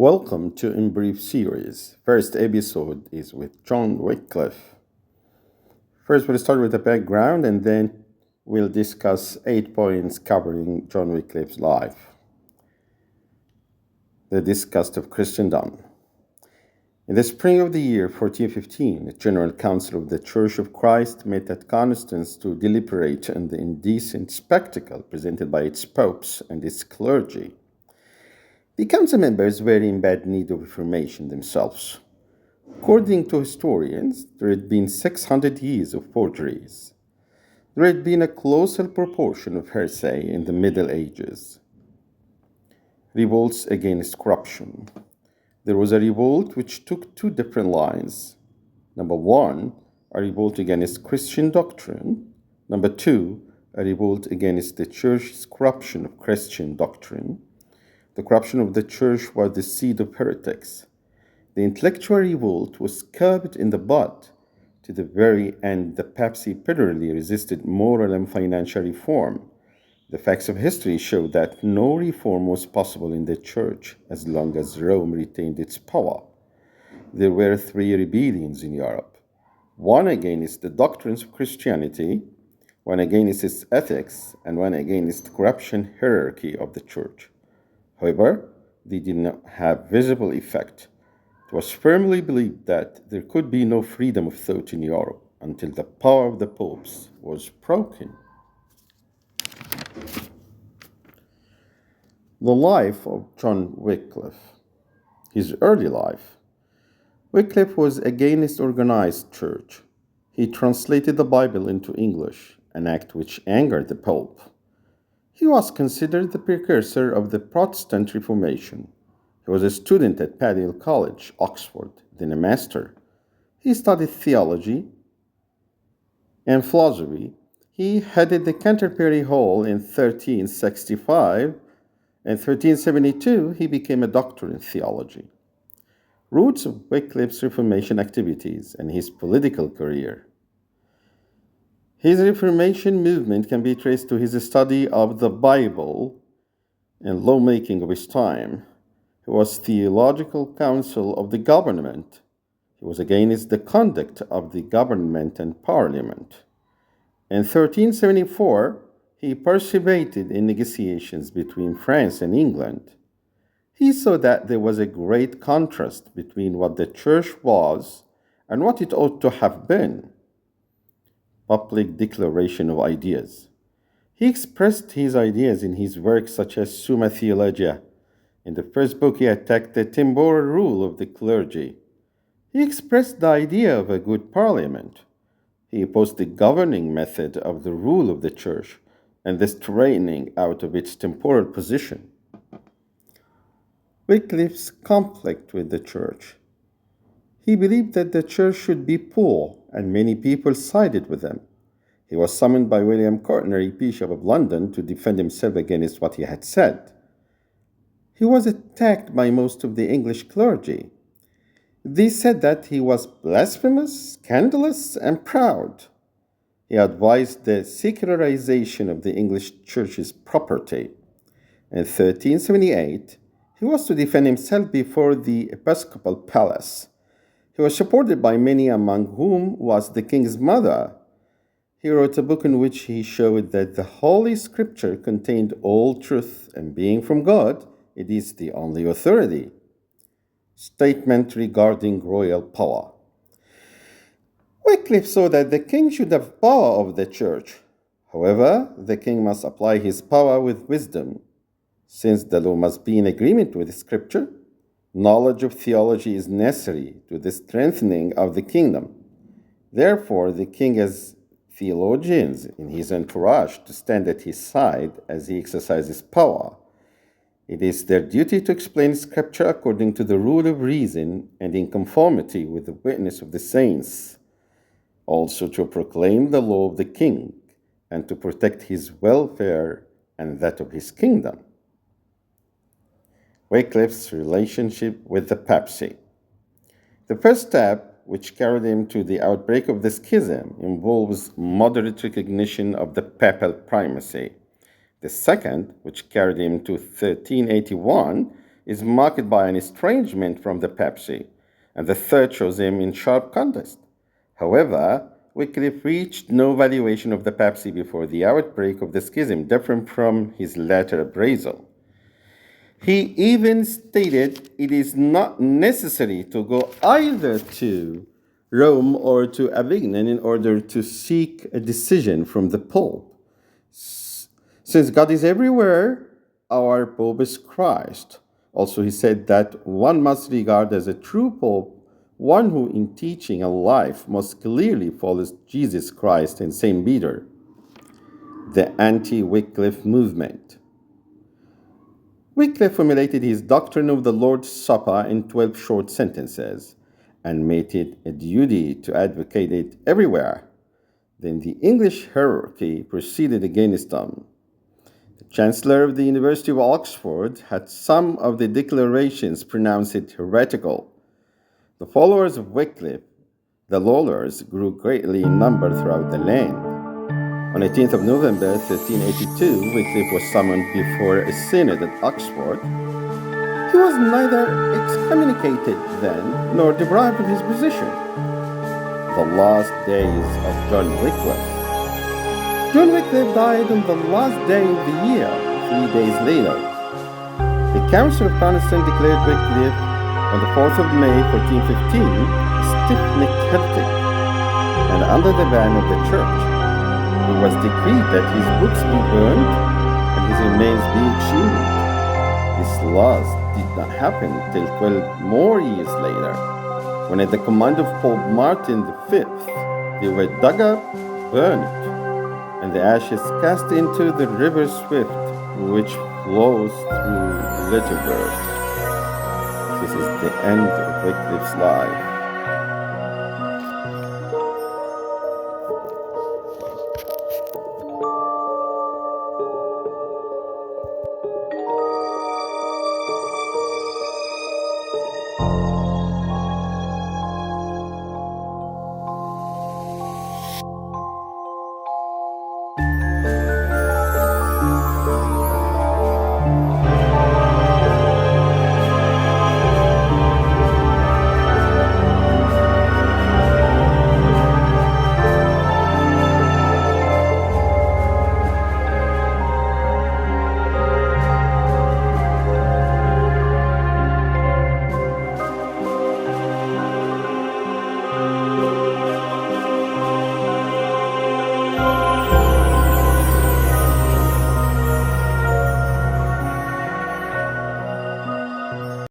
Welcome to In Brief series. First episode is with John Wycliffe. First, we'll start with the background and then we'll discuss 8 points covering John Wycliffe's life. The disgust of Christendom. In the spring of the year 1415, the General Council of the Church of Christ met at Constance to deliberate on the indecent spectacle presented by its popes and its clergy. The council members were in bad need of reformation themselves. According to historians, there had been 600 years of forgeries. There had been a colossal proportion of heresy in the Middle Ages. Revolts against corruption. There was a revolt which took two different lines. Number one, a revolt against Christian doctrine. Number two, a revolt against the church's corruption of Christian doctrine. The corruption of the church was the seed of heretics. The intellectual revolt was curbed in the bud. To the very end, the papacy bitterly resisted moral and financial reform. The facts of history show that no reform was possible in the church as long as Rome retained its power. There were three rebellions in Europe: one against the doctrines of Christianity, one against its ethics, and one against the corruption hierarchy of the church. However, they did not have visible effect. It was firmly believed that there could be no freedom of thought in Europe until the power of the popes was broken. The life of John Wycliffe. His early life. Wycliffe was against organized church. He translated the Bible into English, an act which angered the Pope. He was considered the precursor of the Protestant Reformation. He was a student at Balliol College, Oxford, then a master. He studied theology and philosophy. He headed the Canterbury Hall in 1365. In 1372, he became a doctor in theology. Roots of Wycliffe's Reformation activities and his political career. His Reformation movement can be traced to his study of the Bible and lawmaking of his time. He was theological counsel of the government. He was against the conduct of the government and parliament. In 1374, he participated in negotiations between France and England. He saw that there was a great contrast between what the church was and what it ought to have been. Public declaration of ideas. He expressed his ideas in his works such as Summa Theologia. In the first book, he attacked the temporal rule of the clergy. He expressed the idea of a good parliament. He opposed the governing method of the rule of the church and the straightening out of its temporal position. Wycliffe's conflict with the church. He believed that the church should be poor, and many people sided with him. He was summoned by William Courtenay, Bishop of London, to defend himself against what he had said. He was attacked by most of the English clergy. They said that he was blasphemous, scandalous, and proud. He advised the secularization of the English church's property. In 1378, he was to defend himself before the episcopal palace. He was supported by many, among whom was the king's mother. He wrote a book in which he showed that the Holy Scripture contained all truth, and being from God, it is the only authority. Statement regarding royal power. Wycliffe saw that the king should have power over the church. However, the king must apply his power with wisdom. Since the law must be in agreement with Scripture, knowledge of theology is necessary to the strengthening of the kingdom. Therefore, the king has theologians in his entourage to stand at his side as he exercises power. It is their duty to explain Scripture according to the rule of reason and in conformity with the witness of the saints, also to proclaim the law of the king and to protect his welfare and that of his kingdom. Wycliffe's relationship with the papacy. The first step, which carried him to the outbreak of the schism, involves moderate recognition of the papal primacy. The second, which carried him to 1381, is marked by an estrangement from the papacy, and the third shows him in sharp contrast. However, Wycliffe reached no valuation of the papacy before the outbreak of the schism, different from his later appraisal. He even stated it is not necessary to go either to Rome or to Avignon in order to seek a decision from the Pope. Since God is everywhere, our Pope is Christ. Also, he said that one must regard as a true Pope one who in teaching and life most clearly follows Jesus Christ and St. Peter. The anti-Wycliffe movement. Wycliffe formulated his doctrine of the Lord's Supper in 12 short sentences and made it a duty to advocate it everywhere. Then the English hierarchy proceeded against him. The Chancellor of the University of Oxford had some of the declarations pronounced it heretical. The followers of Wycliffe, the Lollards, grew greatly in number throughout the land. On 18th of November 1382, Wycliffe was summoned before a synod at Oxford. He was neither excommunicated then nor deprived of his position. The last days of John Wycliffe. John Wycliffe died on the last day of the year, 3 days later. The Council of Constance declared Wycliffe on the 4th of May 1415 a stiff-necked heretic, and under the ban of the Church, it was decreed that his books be burned and his remains be exhumed. This last did not happen till 12 more years later, when at the command of Pope Martin V, they were dug up, burned, and the ashes cast into the river Swift, which flows through Littleburg. This is the end of Wycliffe's life.